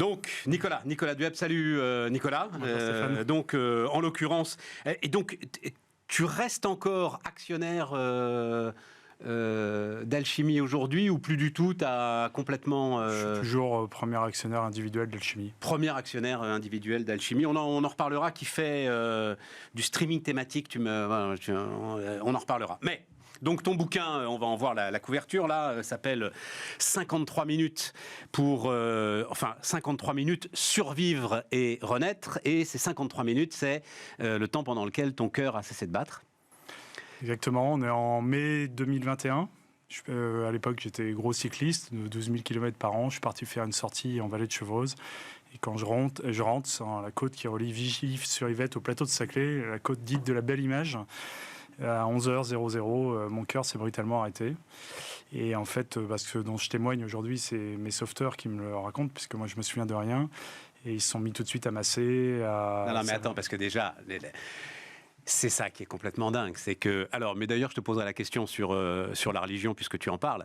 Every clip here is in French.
Donc, Nicolas Dueb, salut Nicolas. Donc, en l'occurrence, et donc, tu restes encore actionnaire d'Alchimie aujourd'hui ou plus du tout? Tu as complètement... Je suis toujours premier actionnaire individuel d'Alchimie. Premier actionnaire individuel d'Alchimie. On en reparlera, qui fait du streaming thématique. On en reparlera. Mais... Donc ton bouquin, on va en voir la couverture là, s'appelle 53 minutes pour... 53 minutes survivre et renaître. Et ces 53 minutes, c'est le temps pendant lequel ton cœur a cessé de battre. Exactement, on est en mai 2021. À l'époque, j'étais gros cycliste de 12 000 km par an. Je suis parti faire une sortie en vallée de Chevreuse. Et quand je rentre sur la côte qui relie Villejuif-sur-Yvette au plateau de Saclay, la côte dite de la Belle Image. À 11h00, mon cœur s'est brutalement arrêté. Et en fait, parce que dont je témoigne aujourd'hui, c'est mes sauveteurs qui me le racontent, puisque moi, je me souviens de rien. Et ils se sont mis tout de suite à masser. Non, mais attends, parce que déjà... C'est ça qui est complètement dingue. C'est que... Alors, mais d'ailleurs, je te poserai la question sur la religion, puisque tu en parles.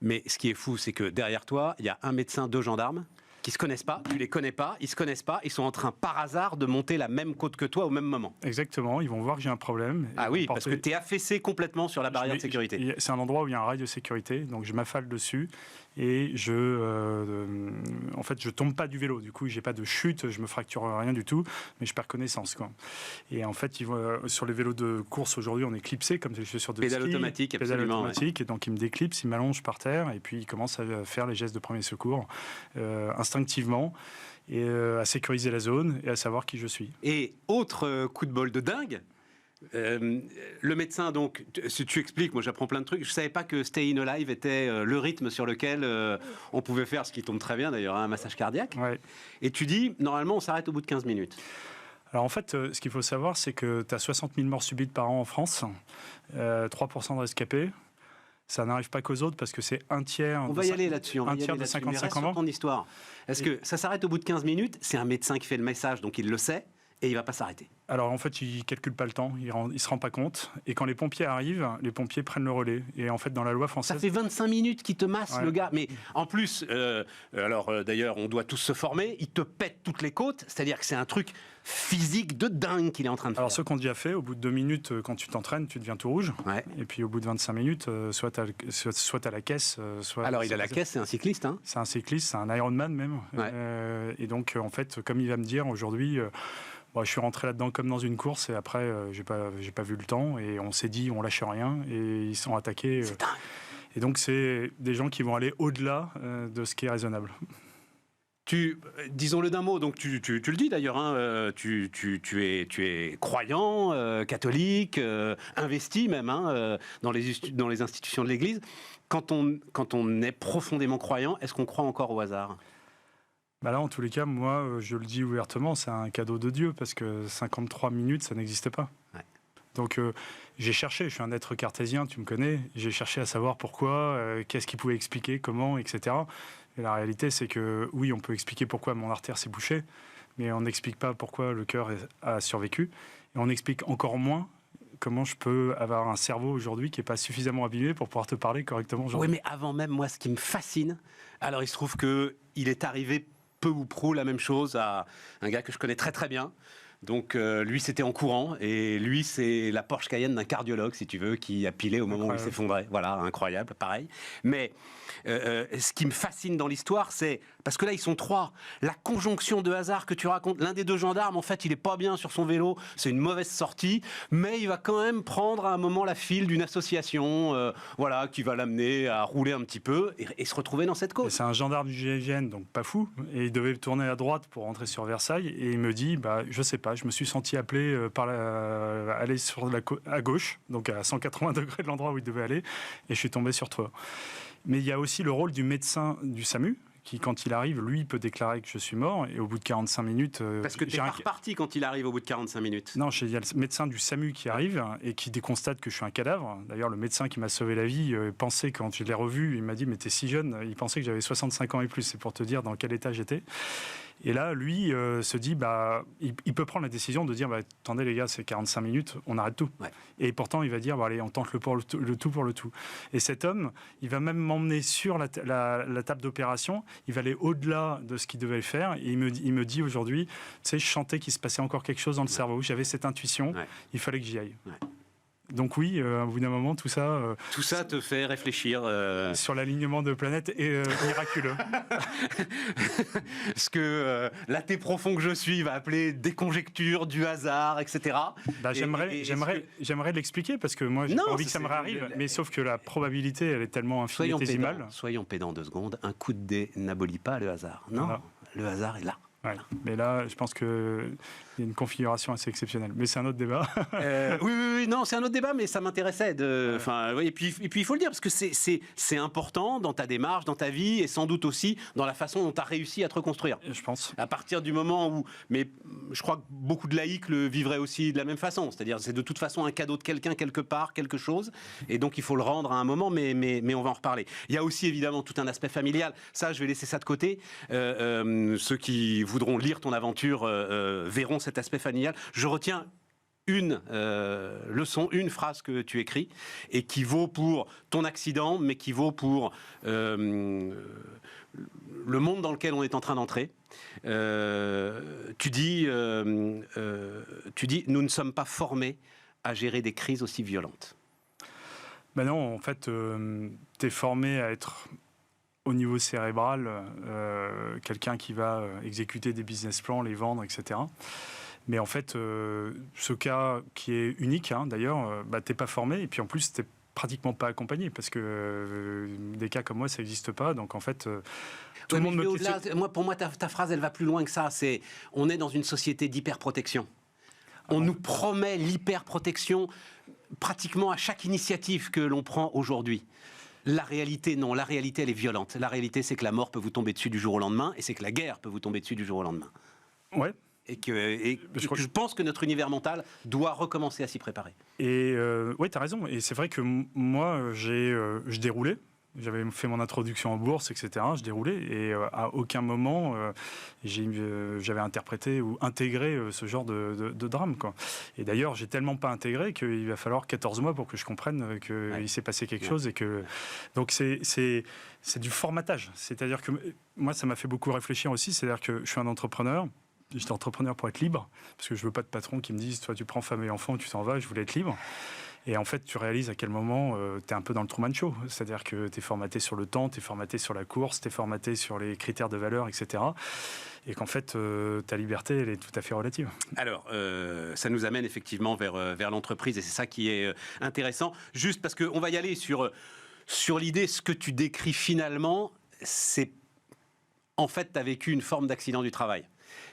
Mais ce qui est fou, c'est que derrière toi, il y a un médecin, 2 gendarmes, qui se connaissent pas, tu les connais pas, ils se connaissent pas, ils sont en train par hasard de monter la même côte que toi au même moment. Exactement, ils vont voir que j'ai un problème. Ah oui, parce que tu es affaissé complètement sur la barrière de sécurité. C'est un endroit où il y a un rail de sécurité, donc je m'affale dessus et en fait, je tombe pas du vélo. Du coup, j'ai pas de chute, je me fracture rien du tout, mais je perds connaissance, quoi. Et en fait, sur les vélos de course aujourd'hui, on est clipsé comme les chaussures de pédale ski. Automatique, absolument. Pédale automatique, ouais. Et donc ils me déclipsent, ils m'allongent par terre et puis ils commencent à faire les gestes de premier secours instinctivement. Et à sécuriser la zone et à savoir qui je suis. Et autre coup de bol de dingue, le médecin, donc, si tu expliques, moi j'apprends plein de trucs, je ne savais pas que Staying Alive était le rythme sur lequel on pouvait faire, ce qui tombe très bien d'ailleurs, un massage cardiaque. Ouais. Et tu dis, normalement on s'arrête au bout de 15 minutes. Alors en fait, ce qu'il faut savoir, c'est que tu as 60 000 morts subites par an en France, 3% de rescapés. Ça n'arrive pas qu'aux autres parce que c'est un tiers. On va y aller là-dessus. Un tiers de 55 ans. Ton histoire. Est-ce que ça s'arrête au bout de 15 minutes? C'est un médecin qui fait le message, donc il le sait, et il ne va pas s'arrêter. Alors en fait, il ne calcule pas le temps, il ne se rend pas compte. Et quand les pompiers arrivent, les pompiers prennent le relais. Et en fait, dans la loi française... Ça fait 25 minutes qu'il te masse, le gars. Mais en plus, d'ailleurs, on doit tous se former, il te pète toutes les côtes. C'est-à-dire que c'est un truc physique de dingue qu'il est en train de faire. Alors ceux qui ont déjà fait, au bout de 2 minutes, quand tu t'entraînes, tu deviens tout rouge. Ouais. Et puis au bout de 25 minutes, soit tu as la caisse, soit... Alors il a la caisse, c'est un cycliste, hein? C'est un cycliste, c'est un Ironman même. Ouais. Et donc, en fait, comme il va me dire aujourd'hui... je suis rentré là-dedans comme dans une course et après, j'ai pas vu le temps et on s'est dit, on lâche rien et ils sont attaqués. C'est dingue. Et donc, c'est des gens qui vont aller au-delà de ce qui est raisonnable. Disons-le d'un mot, donc tu le dis d'ailleurs, hein, tu es croyant, catholique, investi même dans les institutions de l'Église. Quand on est profondément croyant, est-ce qu'on croit encore au hasard ? Bah là, en tous les cas, moi, je le dis ouvertement, c'est un cadeau de Dieu, parce que 53 minutes, ça n'existe pas. Ouais. Donc, j'ai cherché, je suis un être cartésien, tu me connais, j'ai cherché à savoir pourquoi, qu'est-ce qui pouvait expliquer, comment, etc. Et la réalité, c'est que, oui, on peut expliquer pourquoi mon artère s'est bouchée, mais on n'explique pas pourquoi le cœur a survécu, et on explique encore moins comment je peux avoir un cerveau aujourd'hui qui n'est pas suffisamment abîmé pour pouvoir te parler correctement aujourd'hui. Oui, mais avant même, moi, ce qui me fascine, alors il se trouve qu'il est arrivé peu ou prou la même chose à un gars que je connais très très bien. Donc lui c'était en courant et lui c'est la Porsche Cayenne d'un cardiologue si tu veux qui a pilé au moment où il s'effondrait. Voilà, incroyable, pareil. Mais ce qui me fascine dans l'histoire c'est, parce que là ils sont 3, la conjonction de hasard que tu racontes, l'un des 2 gendarmes en fait il est pas bien sur son vélo, c'est une mauvaise sortie, mais il va quand même prendre à un moment la file d'une association qui va l'amener à rouler un petit peu et se retrouver dans cette côte. C'est un gendarme du GIGN, donc pas fou, et il devait tourner à droite pour rentrer sur Versailles et il me dit, je sais pas, je me suis senti appelé aller à gauche, donc à 180 degrés de l'endroit où il devait aller, et je suis tombé sur toi. Mais il y a aussi le rôle du médecin du SAMU, qui, quand il arrive, lui, peut déclarer que je suis mort, et au bout de 45 minutes... Parce que tu es reparti quand il arrive au bout de 45 minutes. Non, il y a le médecin du SAMU qui arrive, et qui constate que je suis un cadavre. D'ailleurs, le médecin qui m'a sauvé la vie pensait, quand je l'ai revu, il m'a dit « mais t'es si jeune », il pensait que j'avais 65 ans et plus, c'est pour te dire dans quel état j'étais. Et là, lui se dit, il peut prendre la décision de dire, attendez les gars, c'est 45 minutes, on arrête tout. Ouais. Et pourtant, il va dire, allez, on tente le tout pour le tout. Et cet homme, il va même m'emmener sur la table d'opération, il va aller au-delà de ce qu'il devait faire. Et il me dit aujourd'hui, tu sais, je sentais qu'il se passait encore quelque chose dans le cerveau, j'avais cette intuition, il fallait que j'y aille. Ouais. Donc oui, au bout d'un moment, tout ça... tout ça te fait réfléchir... Sur l'alignement de planètes est miraculeux. Ce que l'athée profond que je suis va appeler des conjectures, du hasard, etc. J'aimerais l'expliquer, parce que moi, j'ai pas envie que ça me réarrive, mais sauf que la probabilité, elle est et infinitésimale. Soyons pédants 2 secondes. Un coup de dé n'abolit pas le hasard. Non, voilà. Le hasard est là. Ouais. Mais là, je pense qu'il y a une configuration assez exceptionnelle. Mais c'est un autre débat. Oui, non, c'est un autre débat, mais ça m'intéressait. Et puis, il faut le dire, parce que c'est important dans ta démarche, dans ta vie, et sans doute aussi dans la façon dont tu as réussi à te reconstruire. Je pense. À partir du moment où... Mais je crois que beaucoup de laïcs le vivraient aussi de la même façon. C'est-à-dire, c'est de toute façon un cadeau de quelqu'un, quelque part, quelque chose. Et donc, il faut le rendre à un moment, mais on va en reparler. Il y a aussi, évidemment, tout un aspect familial. Ça, je vais laisser ça de côté. Ceux qui voudront lire ton aventure verront cet aspect familial. Je retiens une leçon, une phrase que tu écris et qui vaut pour ton accident, mais qui vaut pour le monde dans lequel on est en train d'entrer. Tu dis, nous ne sommes pas formés à gérer des crises aussi violentes. Ben non, en fait, tu es formé à être... au niveau cérébral, quelqu'un qui va exécuter des business plans, les vendre, etc. Mais en fait, ce cas qui est unique, d'ailleurs, t'es pas formé, et puis en plus, t'es pratiquement pas accompagné, parce que des cas comme moi, ça n'existe pas. Donc en fait, tout le monde me questionne. Pour moi, ta phrase, elle va plus loin que ça. On est dans une société d'hyperprotection. On nous promet l'hyperprotection pratiquement à chaque initiative que l'on prend aujourd'hui. La réalité, non. La réalité, elle est violente. La réalité, c'est que la mort peut vous tomber dessus du jour au lendemain, et c'est que la guerre peut vous tomber dessus du jour au lendemain. Ouais. Et je pense que notre univers mental doit recommencer à s'y préparer. Et oui, tu as raison. Et c'est vrai que moi, je déroulais. J'avais fait mon introduction en bourse, etc. Je déroulais et à aucun moment j'avais interprété ou intégré ce genre de drame, quoi. Et d'ailleurs, j'ai tellement pas intégré qu'il va falloir 14 mois pour que je comprenne qu'il s'est passé quelque chose. Et que... Donc c'est du formatage. C'est-à-dire que moi, ça m'a fait beaucoup réfléchir aussi. C'est-à-dire que je suis un entrepreneur. J'étais entrepreneur pour être libre, parce que je veux pas de patron qui me dise, toi tu prends femme et enfant, tu t'en vas, je voulais être libre. Et en fait, tu réalises à quel moment tu es un peu dans le Truman Show. C'est-à-dire que tu es formaté sur le temps, tu es formaté sur la course, tu es formaté sur les critères de valeur, etc. Et qu'en fait, ta liberté, elle est tout à fait relative. Alors, ça nous amène effectivement vers l'entreprise, et c'est ça qui est intéressant. Juste parce qu'on va y aller sur l'idée, ce que tu décris finalement, c'est... En fait, tu as vécu une forme d'accident du travail.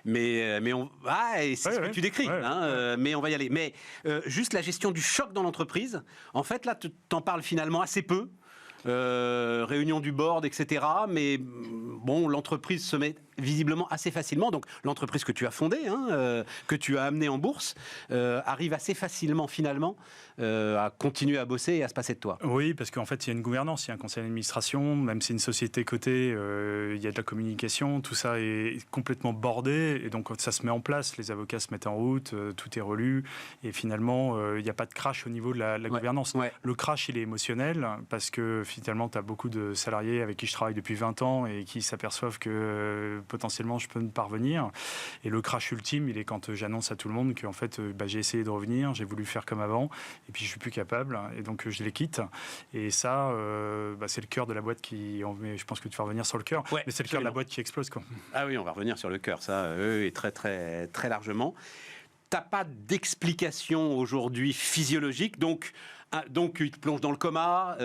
Mais c'est ce que tu décris, mais on va y aller. Mais juste la gestion du choc dans l'entreprise, en fait, là, tu t'en parles finalement assez peu. Réunion du board, etc. Mais bon, l'entreprise se met visiblement assez facilement. Donc l'entreprise que tu as fondée, que tu as amenée en bourse, arrive assez facilement finalement à continuer à bosser et à se passer de toi. Oui, parce qu'en fait, il y a une gouvernance, il y a un conseil d'administration, même si c'est une société cotée, il y a de la communication, tout ça est complètement bordé, et donc ça se met en place, les avocats se mettent en route, tout est relu, et finalement, il n'y a pas de crash au niveau de la gouvernance. Ouais. Le crash, il est émotionnel, parce que finalement, tu as beaucoup de salariés avec qui je travaille depuis 20 ans et qui s'aperçoivent que potentiellement, je peux ne pas revenir. Et le crash ultime, il est quand j'annonce à tout le monde qu'en fait, j'ai essayé de revenir, j'ai voulu faire comme avant, et puis je suis plus capable, et donc je les quitte. Et ça, c'est le cœur de la boîte qui... Je pense que tu vas revenir sur le cœur, mais c'est le cœur de la boîte qui explose, quoi. Ah oui, on va revenir sur le cœur, ça, et très, très, très largement. T'as pas d'explication aujourd'hui physiologique, donc il te plonge dans le coma,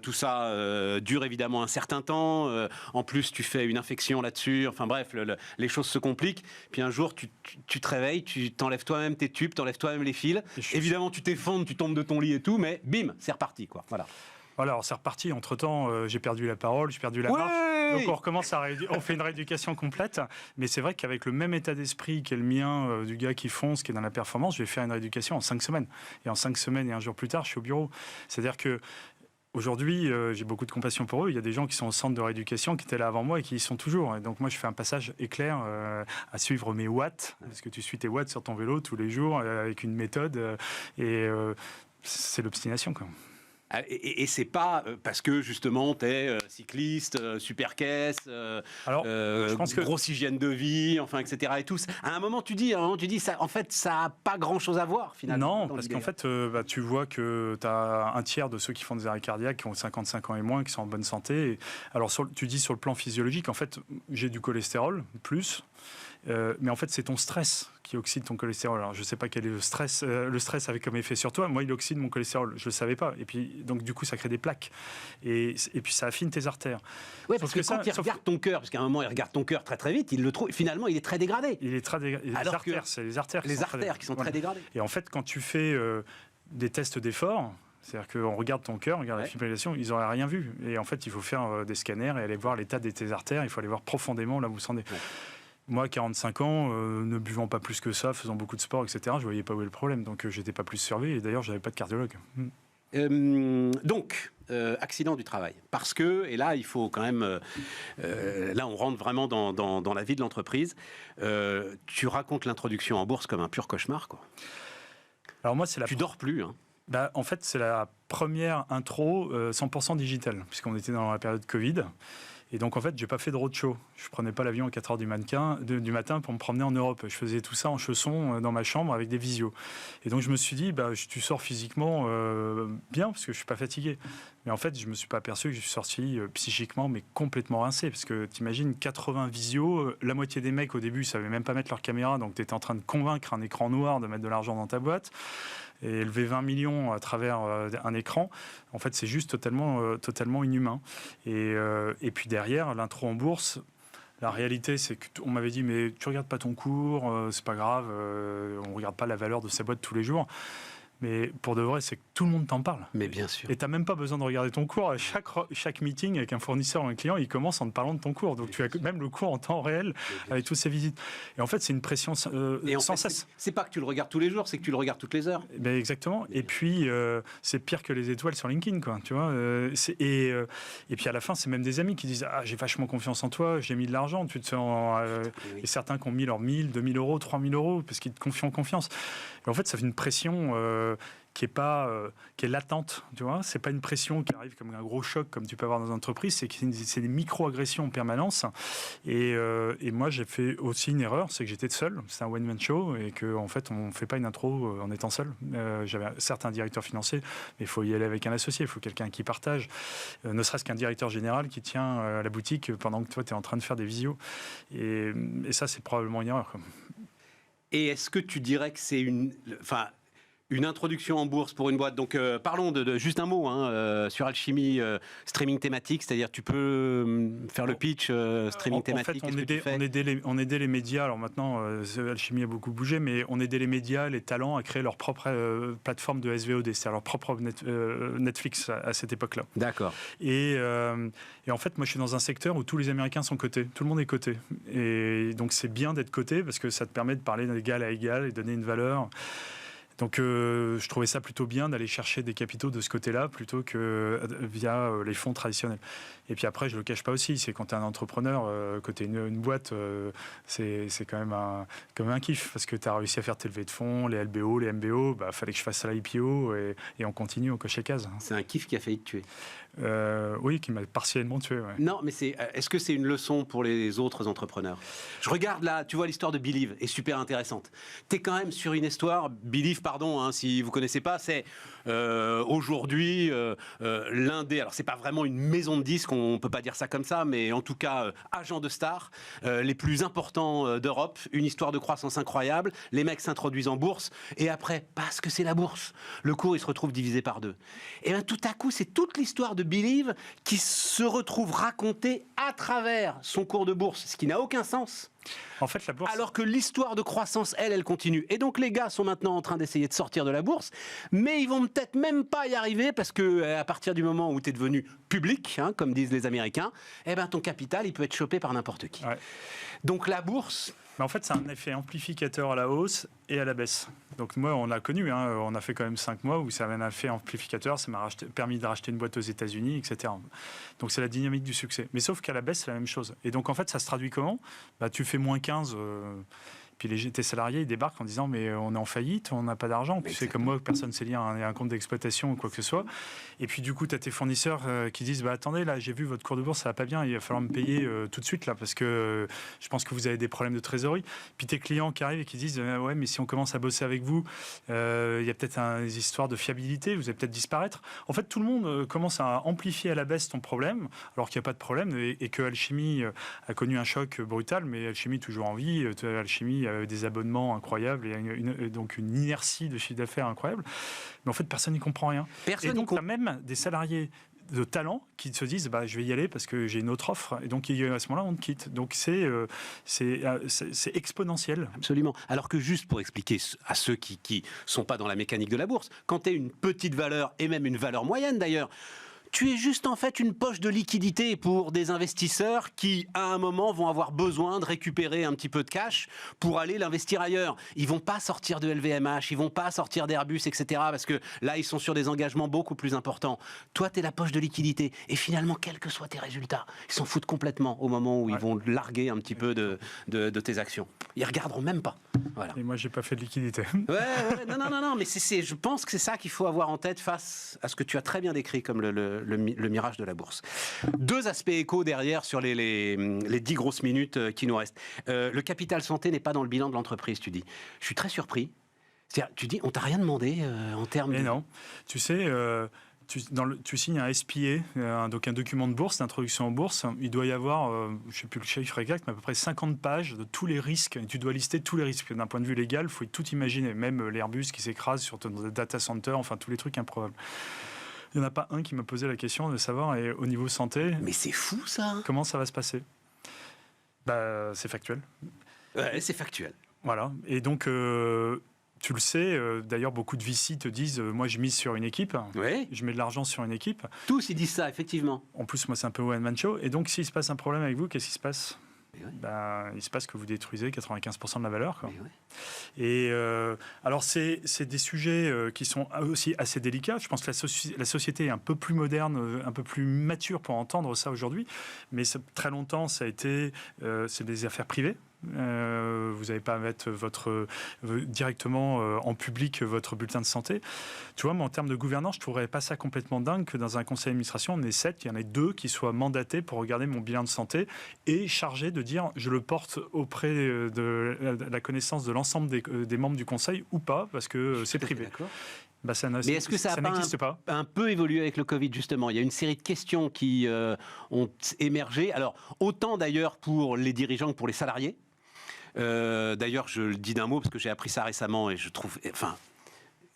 tout ça dure évidemment un certain temps, en plus tu fais une infection là-dessus, enfin bref, les choses se compliquent, puis un jour tu te réveilles, tu t'enlèves toi-même tes tubes, t'enlèves toi-même les fils, évidemment tu t'effondres, tu tombes de ton lit et tout, mais bim, c'est reparti, quoi, voilà. Voilà, alors c'est reparti. Entre-temps, j'ai perdu la parole, j'ai perdu la marche. Donc on recommence on fait une rééducation complète. Mais c'est vrai qu'avec le même état d'esprit qu'est le mien, du gars qui fonce, qui est dans la performance, je vais faire une rééducation en 5 semaines. Et en 5 semaines et un jour plus tard, je suis au bureau. C'est-à-dire que Aujourd'hui, j'ai beaucoup de compassion pour eux. Il y a des gens qui sont au centre de rééducation, qui étaient là avant moi et qui y sont toujours. Et donc moi, je fais un passage éclair à suivre mes watts, parce que tu suis tes watts sur ton vélo tous les jours avec une méthode. C'est l'obstination, quoi. Et c'est pas parce que justement t'es cycliste, super caisse, Je pense que grosse hygiène de vie, enfin etc. et tout. À un moment tu dis ça, en fait ça a pas grand chose à voir finalement. Non, parce qu'en fait tu vois que tu as un tiers de ceux qui font des arrêts cardiaques qui ont 55 ans et moins, qui sont en bonne santé. Alors tu dis sur le plan physiologique, en fait j'ai du cholestérol plus. Mais en fait, c'est ton stress qui oxyde ton cholestérol. Alors, je ne sais pas quel est le stress avait comme effet sur toi. Moi, il oxyde mon cholestérol. Je ne le savais pas. Et puis, donc, du coup, ça crée des plaques. Et puis, ça affine tes artères. Oui, parce que quand il regarde ton cœur, parce qu'à un moment, il regarde ton cœur très très vite, il le trouve. Finalement, il est très dégradé. Il est très dégradé. C'est les artères qui sont très dégradées. Et en fait, quand tu fais des tests d'effort, c'est-à-dire qu'on regarde ton cœur, on regarde la fibrillation, ils n'auraient rien vu. Et en fait, il faut faire des scanners et aller voir l'état de tes artères. Il faut aller voir profondément là où vous sentez. Ouais. Moi, 45 ans, ne buvant pas plus que ça, faisant beaucoup de sport, etc., je ne voyais pas où est le problème. Donc, je n'étais pas plus surveillé. Et d'ailleurs, je n'avais pas de cardiologue. Accident du travail. Parce que, et là, il faut quand même... là, on rentre vraiment dans la vie de l'entreprise. Tu racontes l'introduction en bourse comme un pur cauchemar, quoi. Alors moi, tu dors plus, hein. En fait, c'est la première intro 100% digitale, puisqu'on était dans la période Covid. Et donc, en fait, je n'ai pas fait de roadshow. Je ne prenais pas l'avion à 4h du matin pour me promener en Europe. Je faisais tout ça en chaussons dans ma chambre avec des visios. Et donc, je me suis dit, tu sors physiquement bien parce que je ne suis pas fatigué. Mais en fait, je ne me suis pas aperçu que je suis sorti psychiquement, mais complètement rincé. Parce que tu imagines 80 visios, la moitié des mecs, au début, ne savaient même pas mettre leur caméra. Donc, tu étais en train de convaincre un écran noir de mettre de l'argent dans ta boîte. Et élever 20 millions à travers un écran, en fait, c'est juste totalement inhumain. Et puis derrière, l'intro en bourse, la réalité, c'est qu'on m'avait dit, mais tu regardes pas ton cours, c'est pas grave, on regarde pas la valeur de sa boîte tous les jours. Mais pour de vrai, c'est que tout le monde t'en parle. Mais bien sûr. Et tu n'as même pas besoin de regarder ton cours. Chaque meeting avec un fournisseur ou un client, il commence en te parlant de ton cours. Donc tu as même le cours en temps réel avec toutes ces visites. Et en fait, c'est une pression sans cesse. C'est pas que tu le regardes tous les jours, c'est que tu le regardes toutes les heures. Ben exactement. Et puis, c'est pire que les étoiles sur LinkedIn, quoi. Tu vois, et puis à la fin, c'est même des amis qui disent « Ah, j'ai vachement confiance en toi, j'ai mis de l'argent. » Tu te sens, et certains qui ont mis leurs 1000, 2000 euros, 3000 euros, parce qu'ils te confient en confiance. Et en fait, ça fait une pression... qui est latente, tu vois. C'est pas une pression qui arrive comme un gros choc comme tu peux avoir dans une entreprise, c'est des micro-agressions en permanence. Et moi, j'ai fait aussi une erreur, c'est que j'étais seul. C'est un one-man show et qu'en fait, on fait pas une intro en étant seul. J'avais certes un directeur financier, mais il faut y aller avec un associé, il faut quelqu'un qui partage, ne serait-ce qu'un directeur général qui tient la boutique pendant que toi, tu es en train de faire des visios. Et ça, c'est probablement une erreur, quoi. Et est-ce que tu dirais que c'est une introduction en bourse pour une boîte. Donc, parlons de juste un mot sur Alchimie streaming thématique, c'est-à-dire tu peux faire le pitch streaming thématique. En fait, on aidait les médias. Alors maintenant, Alchimie a beaucoup bougé, mais on aidait les médias, les talents à créer leur propre plateforme de SVOD, c'est-à-dire leur propre Netflix à cette époque-là. D'accord. Et en fait, moi, je suis dans un secteur où tous les Américains sont cotés. Tout le monde est coté. Et donc, c'est bien d'être coté parce que ça te permet de parler d'égal à égal et donner une valeur. Donc, je trouvais ça plutôt bien d'aller chercher des capitaux de ce côté-là plutôt que via les fonds traditionnels. Et puis après, je ne le cache pas aussi, c'est quand tu es un entrepreneur, côté une boîte, c'est quand même un kiff parce que tu as réussi à faire tes levées de fonds, les LBO, les MBO, fallait que je fasse l'IPO et on continue, on coche les cases. C'est un kiff qui a failli te tuer. Oui, qui m'a partiellement tué. Ouais. Non, mais est-ce que c'est une leçon pour les autres entrepreneurs? Je regarde là, tu vois, l'histoire de Believe est super intéressante. Tu es quand même sur une histoire, Believe, pardon, si vous ne connaissez pas, c'est aujourd'hui l'un des... Alors, c'est pas vraiment une maison de disques, on ne peut pas dire ça comme ça, mais en tout cas, agent de stars, les plus importants d'Europe, une histoire de croissance incroyable, les mecs s'introduisent en bourse, et après, parce que c'est la bourse, le cours, il se retrouve divisé par 2. Et bien, tout à coup, c'est toute l'histoire de Believe qui se retrouve racontée à travers son cours de bourse, ce qui n'a aucun sens. En fait, la bourse... Alors que l'histoire de croissance, elle continue. Et donc les gars sont maintenant en train d'essayer de sortir de la bourse, mais ils vont peut-être même pas y arriver parce que à partir du moment où tu es devenu public, comme disent les Américains, ton capital, il peut être chopé par n'importe qui. Ouais. Donc la bourse... Mais en fait, c'est un effet amplificateur à la hausse et à la baisse. Donc moi, on l'a connu, on a fait quand même 5 mois où ça avait un effet amplificateur, ça m'a permis de racheter une boîte aux États-Unis, etc. Donc c'est la dynamique du succès. Mais sauf qu'à la baisse, c'est la même chose. Et donc en fait, ça se traduit comment ? Tu fais moins 15... Puis tes salariés, ils débarquent en disant mais on est en faillite, on n'a pas d'argent. Puis c'est comme moi, personne ne sait lire un compte d'exploitation ou quoi que ce soit. Et puis du coup, tu as tes fournisseurs qui disent attendez, là, j'ai vu votre cours de bourse, ça va pas bien, il va falloir me payer tout de suite là parce que je pense que vous avez des problèmes de trésorerie. Puis tes clients qui arrivent et qui disent ouais, mais si on commence à bosser avec vous, il y a peut-être des histoires de fiabilité, vous allez peut-être disparaître. En fait, tout le monde commence à amplifier à la baisse ton problème, alors qu'il n'y a pas de problème et que Alchimie a connu un choc brutal, mais Alchimie toujours en vie. Alchimie des abonnements incroyables et donc une inertie de chiffre d'affaires incroyable. Mais en fait, personne n'y comprend rien. Et donc, il y a même des salariés de talent qui se disent je vais y aller parce que j'ai une autre offre. Et donc, à ce moment-là, on te quitte. Donc, c'est exponentiel. Absolument. Alors que juste pour expliquer à ceux qui ne sont pas dans la mécanique de la bourse, quand tu es une petite valeur, et même une valeur moyenne d'ailleurs, tu es juste en fait une poche de liquidité pour des investisseurs qui, à un moment, vont avoir besoin de récupérer un petit peu de cash pour aller l'investir ailleurs. Ils vont pas sortir de LVMH, ils vont pas sortir d'Airbus, etc. Parce que là, ils sont sur des engagements beaucoup plus importants. Toi, tu es la poche de liquidité. Et finalement, quels que soient tes résultats, ils s'en foutent complètement au moment où ils vont larguer un petit peu de tes actions. Ils regarderont même pas. Voilà. Et moi, j'ai pas fait de liquidité. Ouais, non, mais je pense que c'est ça qu'il faut avoir en tête face à ce que tu as très bien décrit comme le mirage de la bourse. 2 aspects échos derrière sur les 10 grosses minutes qui nous restent. Le capital santé n'est pas dans le bilan de l'entreprise, tu dis. Je suis très surpris. C'est-à-dire, tu dis, on t'a rien demandé en termes Mais non. Tu sais... Tu signes un SPA, donc un document de bourse, d'introduction en bourse. Il doit y avoir, je ne sais plus le chiffre exact, mais à peu près 50 pages de tous les risques. Et tu dois lister tous les risques. D'un point de vue légal, il faut tout imaginer. Même l'Airbus qui s'écrase sur ton data center, enfin tous les trucs improbables. Il n'y en a pas un qui m'a posé la question de savoir, et au niveau santé... Mais c'est fou ça. Comment ça va se passer ? C'est factuel. Ouais, c'est factuel. Voilà. Et donc... tu le sais, d'ailleurs, beaucoup de VC te disent moi, je mise sur une équipe, oui. Je mets de l'argent sur une équipe. Tous, ils disent ça, effectivement. En plus, moi, c'est un peu one-man show. Et donc, s'il se passe un problème avec vous, qu'est-ce qui se passe ? Il se passe que vous détruisez 95% de la valeur. Quoi. Ouais. Et alors, c'est des sujets qui sont aussi assez délicats. Je pense que la société est un peu plus moderne, un peu plus mature pour entendre ça aujourd'hui. Mais très longtemps, ça a été c'est des affaires privées. Vous n'avez pas à mettre directement en public votre bulletin de santé. Tu vois, moi, en termes de gouvernance, je ne trouverais pas ça complètement dingue que dans un conseil d'administration, on est 7, qu'il y en ait 2 qui soient mandatés pour regarder mon bilan de santé et chargés de dire je le porte auprès de la connaissance de l'ensemble des membres du conseil ou pas, parce que c'est privé. Mais est-ce que ça n'existe pas un peu évolué avec le Covid, justement ? Il y a une série de questions qui ont émergé. Alors, autant d'ailleurs pour les dirigeants que pour les salariés. D'ailleurs, je le dis d'un mot parce que j'ai appris ça récemment et je trouve... Enfin,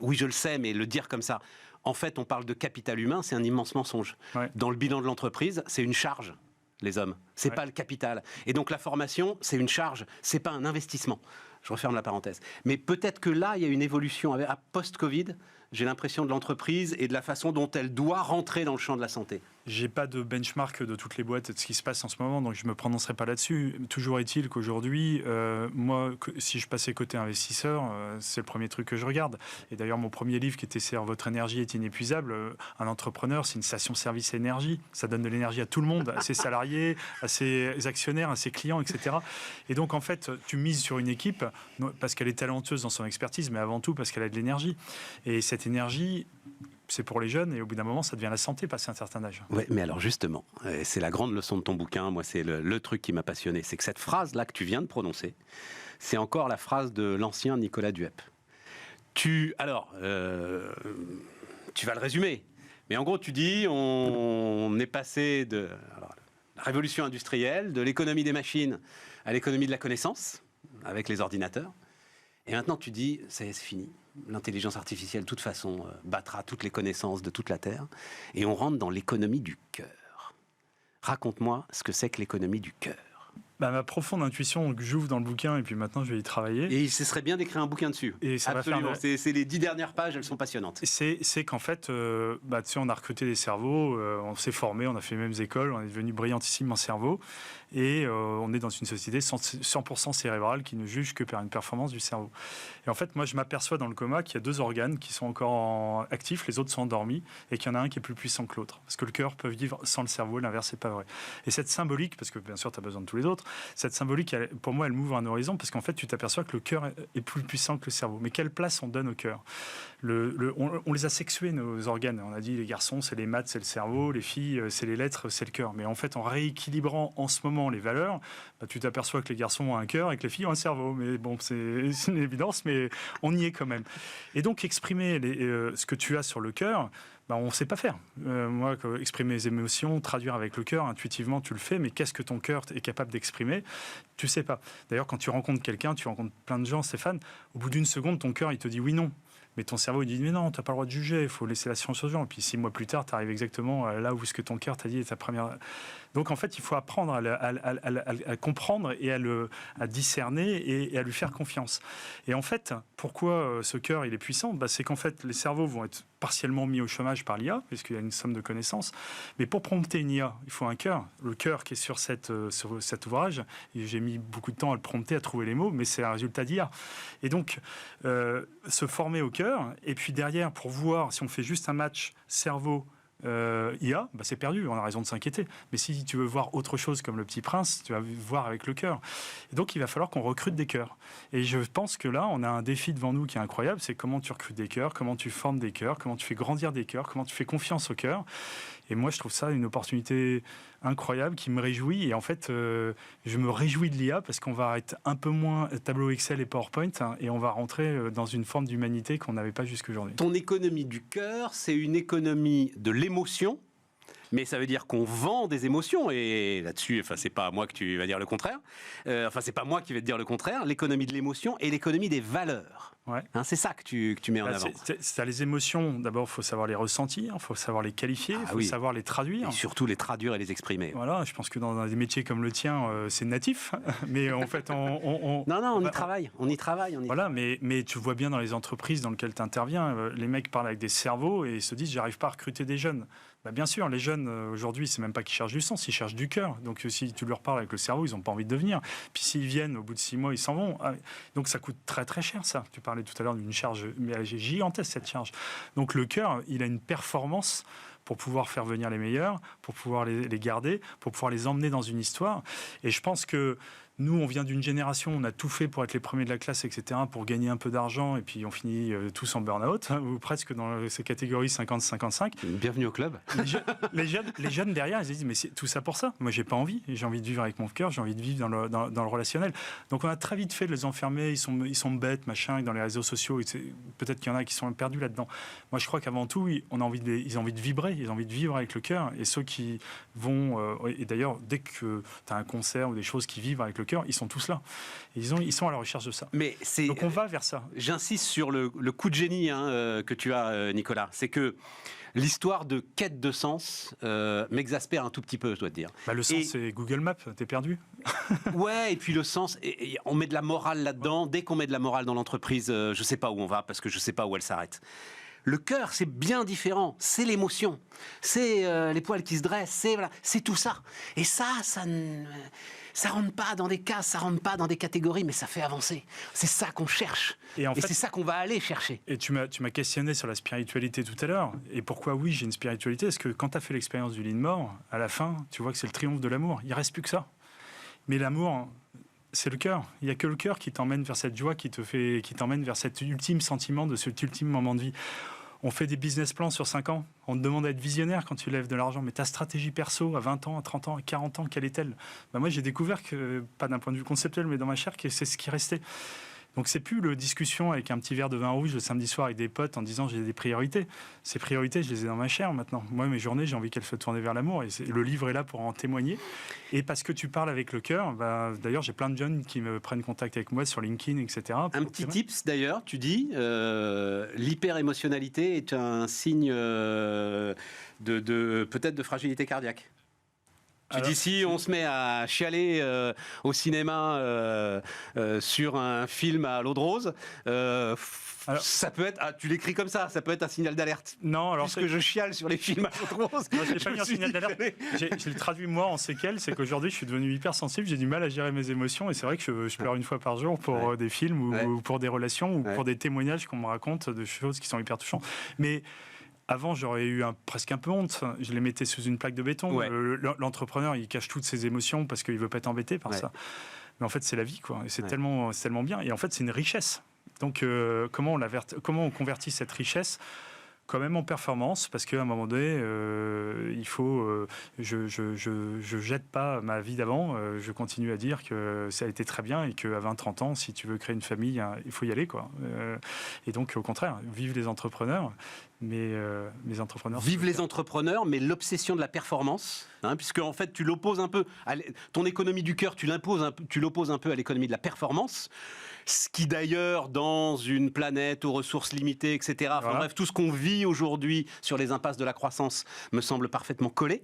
oui, je le sais, mais le dire comme ça... En fait, on parle de capital humain, c'est un immense mensonge. Ouais. Dans le bilan de l'entreprise, c'est une charge, les hommes. C'est pas le capital. Et donc, la formation, c'est une charge, c'est pas un investissement. Je referme la parenthèse. Mais peut-être que là, il y a une évolution à post-Covid, j'ai l'impression, de l'entreprise et de la façon dont elle doit rentrer dans le champ de la santé. J'ai pas de benchmark de toutes les boîtes et de ce qui se passe en ce moment, donc je me prononcerai pas là-dessus. Toujours est-il qu'aujourd'hui, moi, si je passais côté investisseur, c'est le premier truc que je regarde. Et d'ailleurs, mon premier livre qui était « Votre énergie est inépuisable », un entrepreneur, c'est une station-service énergie. Ça donne de l'énergie à tout le monde, à ses salariés, à ses actionnaires, à ses clients, etc. Et donc, en fait, tu mises sur une équipe parce qu'elle est talentueuse dans son expertise, mais avant tout parce qu'elle a de l'énergie. Et cette énergie... c'est pour les jeunes et au bout d'un moment, ça devient la santé passé un certain âge. Oui, mais alors justement, c'est la grande leçon de ton bouquin, moi c'est le truc qui m'a passionné, c'est que cette phrase-là que tu viens de prononcer, c'est encore la phrase de l'ancien Nicolas Duep. Tu vas le résumer, mais en gros tu dis, on est passé de la révolution industrielle, de l'économie des machines à l'économie de la connaissance, avec les ordinateurs, et maintenant tu dis, c'est fini. L'intelligence artificielle, de toute façon, battra toutes les connaissances de toute la Terre. Et on rentre dans l'économie du cœur. Raconte-moi ce que c'est que l'économie du cœur. Ma profonde intuition que j'ouvre dans le bouquin, et puis maintenant je vais y travailler. Et ce serait bien d'écrire un bouquin dessus. Et ça Absolument. va faire C'est les 10 dernières pages, elles sont passionnantes. C'est qu'en fait, tu sais, on a recruté des cerveaux, on s'est formé, on a fait les mêmes écoles, on est devenu brillantissime en cerveau, et on est dans une société 100% cérébrale qui ne juge que par une performance du cerveau. Et en fait, moi, je m'aperçois dans le coma qu'il y a 2 organes qui sont encore actifs, les autres sont endormis, et qu'il y en a un qui est plus puissant que l'autre. Parce que le cœur peut vivre sans le cerveau, l'inverse, c'est pas vrai. Et cette symbolique, parce que bien sûr, tu as besoin de tous les autres, cette symbolique, pour moi, elle m'ouvre un horizon, parce qu'en fait, tu t'aperçois que le cœur est plus puissant que le cerveau. Mais quelle place on donne au cœur? On les a sexués, nos organes. On a dit, les garçons, c'est les maths, c'est le cerveau, les filles, c'est les lettres, c'est le cœur. Mais en fait, en rééquilibrant en ce moment les valeurs, tu t'aperçois que les garçons ont un cœur et que les filles ont un cerveau. Mais bon, c'est une évidence, mais on y est quand même. Et donc, exprimer ce que tu as sur le cœur, on ne sait pas faire. Moi, exprimer les émotions, traduire avec le cœur, intuitivement, tu le fais, mais qu'est-ce que ton cœur est capable d'exprimer? Tu ne sais pas. D'ailleurs, quand tu rencontres quelqu'un, tu rencontres plein de gens, Stéphane, au bout d'une seconde, ton cœur, il te dit oui, non. Mais ton cerveau, il dit mais non, tu n'as pas le droit de juger, il faut laisser la science aux gens. Et puis 6 mois plus tard, tu arrives exactement là où ce que ton cœur t'a dit est ta première. Donc en fait, il faut apprendre à comprendre et à discerner et à lui faire confiance. Et en fait, pourquoi ce cœur il est puissant? C'est qu'en fait, les cerveaux vont être partiellement mis au chômage par l'IA, puisqu'il y a une somme de connaissances. Mais pour prompter une IA, il faut un cœur. Le cœur qui est sur cet ouvrage, et j'ai mis beaucoup de temps à le prompter, à trouver les mots, mais c'est un résultat d'IA. Et donc, se former au cœur, et puis derrière, pour voir si on fait juste un match cerveau IA, c'est perdu, on a raison de s'inquiéter. Mais si tu veux voir autre chose comme Le Petit Prince, tu vas voir avec le cœur. Et donc il va falloir qu'on recrute des cœurs. Et je pense que là, on a un défi devant nous qui est incroyable, c'est comment tu recrutes des cœurs, comment tu formes des cœurs, comment tu fais grandir des cœurs, comment tu fais confiance aux cœurs. Et moi, je trouve ça une opportunité incroyable qui me réjouit. Et en fait, je me réjouis de l'IA parce qu'on va être un peu moins tableau Excel et PowerPoint et on va rentrer dans une forme d'humanité qu'on n'avait pas jusqu'aujourd'hui. Ton économie du cœur, c'est une économie de l'émotion. Mais ça veut dire qu'on vend des émotions, et là-dessus, c'est pas moi que tu vas dire le contraire. C'est pas moi qui vais te dire le contraire. L'économie de l'émotion et l'économie des valeurs. Ouais. C'est ça que tu mets en avant. C'est les émotions. D'abord, il faut savoir les ressentir, il faut savoir les qualifier, il faut savoir les traduire. Et surtout les traduire et les exprimer. Voilà, je pense que dans des métiers comme le tien, c'est natif. Mais en fait, on y travaille. On y travaille. Voilà, mais tu vois bien dans les entreprises dans lesquelles tu interviens, les mecs parlent avec des cerveaux et ils se disent, j'arrive pas à recruter des jeunes. Bien sûr, les jeunes, aujourd'hui, c'est même pas qu'ils cherchent du sens, ils cherchent du cœur. Donc, si tu leur parles avec le cerveau, ils n'ont pas envie de venir. Puis, s'ils viennent, au bout de 6 mois, ils s'en vont. Donc, ça coûte très, très cher, ça. Tu parlais tout à l'heure d'une charge, mais elle est gigantesque, cette charge. Donc, le cœur, il a une performance pour pouvoir faire venir les meilleurs, pour pouvoir les garder, pour pouvoir les emmener dans une histoire. Et je pense que nous, on vient d'une génération, on a tout fait pour être les premiers de la classe, etc., pour gagner un peu d'argent, et puis on finit tous en burn-out, ou presque dans ces catégories 50-55. Bienvenue au club. Les jeunes derrière, ils se disent, mais c'est tout ça pour ça. Moi, j'ai pas envie. J'ai envie de vivre avec mon cœur, j'ai envie de vivre dans le relationnel. Donc, on a très vite fait de les enfermer, ils sont bêtes, machin, dans les réseaux sociaux. Peut-être qu'il y en a qui sont perdus là-dedans. Moi, je crois qu'avant tout, ils ont envie de vibrer, ils ont envie de vivre avec le cœur. Et ceux qui vont... et d'ailleurs, dès que tu as un concert ou des choses qui vivent avec le cœur, ils sont tous là. Ils sont à la recherche de ça. Donc on va vers ça. J'insiste sur le coup de génie que tu as, Nicolas. C'est que l'histoire de quête de sens m'exaspère un tout petit peu, je dois te dire. Le sens, c'est Google Maps, t'es perdu. Ouais, et puis le sens, on met de la morale là-dedans. Dès qu'on met de la morale dans l'entreprise, je sais pas où on va, parce que je sais pas où elle s'arrête. Le cœur, c'est bien différent. C'est l'émotion. C'est les poils qui se dressent. C'est tout ça. Et ça rentre pas dans des cases, ça rentre pas dans des catégories, mais ça fait avancer. C'est ça qu'on cherche. Et c'est ça qu'on va aller chercher. Et tu m'as questionné sur la spiritualité tout à l'heure. Et pourquoi, oui, j'ai une spiritualité? Parce que quand tu as fait l'expérience du lit de mort, à la fin, tu vois que c'est le triomphe de l'amour. Il reste plus que ça. Mais l'amour, c'est le cœur. Il n'y a que le cœur qui t'emmène vers cette joie, qui t'emmène vers cet ultime sentiment de cet ultime moment de vie. On fait des business plans sur 5 ans. On te demande d'être visionnaire quand tu lèves de l'argent. Mais ta stratégie perso à 20 ans, à 30 ans, à 40 ans, quelle est-elle? Moi, j'ai découvert que, pas d'un point de vue conceptuel, mais dans ma chair, que c'est ce qui restait. Donc, c'est plus le discussion avec un petit verre de vin rouge le samedi soir avec des potes en disant j'ai des priorités. Ces priorités, je les ai dans ma chair maintenant. Moi, mes journées, j'ai envie qu'elles se tournent vers l'amour. Et le livre est là pour en témoigner. Et parce que tu parles avec le cœur, d'ailleurs, j'ai plein de jeunes qui me prennent contact avec moi sur LinkedIn, etc. Un petit tips d'ailleurs, tu dis, l'hyper-émotionnalité est un signe peut-être de fragilité cardiaque. Tu dis si on se met à chialer au cinéma sur un film à l'eau de rose, ça peut être, tu l'écris comme ça peut être un signal d'alerte. Non, alors puisque je chiale sur les films à l'eau de rose. Moi, je n'ai pas mis un signal d'alerte. J'ai le traduit moi en séquelles, c'est qu'aujourd'hui je suis devenu hypersensible, j'ai du mal à gérer mes émotions et c'est vrai que je pleure une fois par jour pour des films ou pour des relations ou pour des témoignages qu'on me raconte de choses qui sont hyper touchantes. Mais avant, j'aurais eu presque un peu honte. Je les mettais sous une plaque de béton. L'entrepreneur, il cache toutes ses émotions parce qu'il veut pas être embêté par ça. Mais en fait, c'est la vie, quoi. Et c'est tellement bien. Et en fait, c'est une richesse. Donc, comment on convertit cette richesse quand même en performance, parce qu'à un moment donné, il faut. Je jette pas ma vie d'avant. Je continue à dire que ça a été très bien et qu'à 20-30 ans, si tu veux créer une famille, il faut y aller, quoi. Et donc, au contraire, vive les entrepreneurs. Mais les entrepreneurs. Vive les entrepreneurs, mais l'obsession de la performance, puisque en fait, tu l'opposes un peu. Ton économie du cœur, tu l'opposes un peu à l'économie de la performance. Ce qui d'ailleurs, dans une planète aux ressources limitées, etc., bref, tout ce qu'on vit aujourd'hui sur les impasses de la croissance me semble parfaitement collé.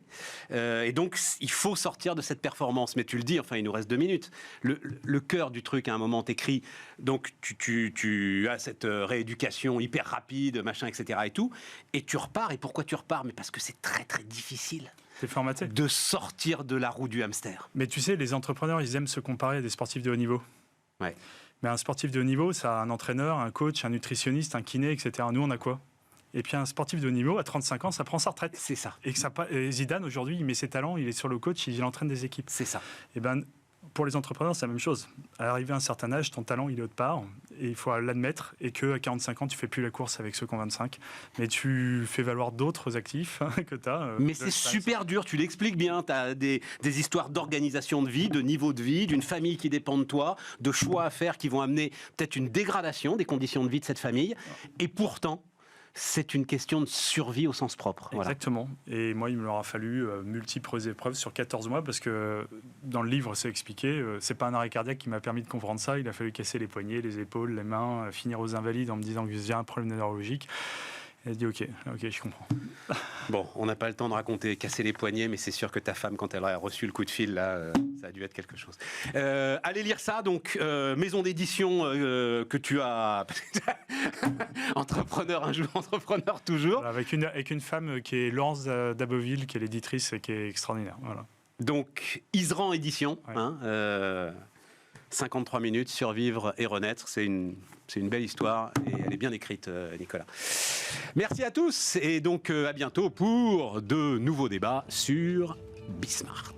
Et donc, il faut sortir de cette performance. Mais tu le dis, il nous reste 2 minutes. Le cœur du truc, à un moment, t'écris, donc tu as cette rééducation hyper rapide, machin, etc. et tout, et tu repars. Et pourquoi tu repars? Mais parce que c'est très, très difficile. C'est formaté. De sortir de la roue du hamster. Mais tu sais, les entrepreneurs, ils aiment se comparer à des sportifs de haut niveau. Ouais. Mais un sportif de haut niveau, ça a un entraîneur, un coach, un nutritionniste, un kiné, etc. Nous, on a quoi? Et puis un sportif de haut niveau, à 35 ans, ça prend sa retraite. C'est ça. Et Zidane, aujourd'hui, il met ses talents, il est sur le coach, il entraîne des équipes. C'est ça. Et pour les entrepreneurs, c'est la même chose. À l'arrivée à un certain âge, ton talent, il est autre part. Et il faut l'admettre. Et qu'à 45 ans, tu ne fais plus la course avec ceux qui ont 25. Mais tu fais valoir d'autres actifs que tu as. Mais c'est super dur, tu l'expliques bien. Tu as des histoires d'organisation de vie, de niveau de vie, d'une famille qui dépend de toi, de choix à faire qui vont amener peut-être une dégradation des conditions de vie de cette famille. Et pourtant, c'est une question de survie au sens propre. Exactement. Voilà. Et moi, il me aura fallu multiples épreuves sur 14 mois parce que dans le livre, c'est expliqué. C'est pas un arrêt cardiaque qui m'a permis de comprendre ça. Il a fallu casser les poignets, les épaules, les mains, finir aux Invalides en me disant que j'ai un problème neurologique. Elle dit ok, je comprends. Bon, on n'a pas le temps de raconter casser les poignets, mais c'est sûr que ta femme, quand elle a reçu le coup de fil, là, ça a dû être quelque chose. Allez lire ça, donc, maison d'édition que tu as... Entrepreneur un jour, entrepreneur toujours. Voilà, avec une femme qui est Laurence Daboville, qui est l'éditrice et qui est extraordinaire. Voilà. Donc, Isran Édition, 53 minutes, survivre et renaître, c'est une belle histoire et elle est bien écrite, Nicolas. Merci à tous et donc à bientôt pour de nouveaux débats sur Bismart.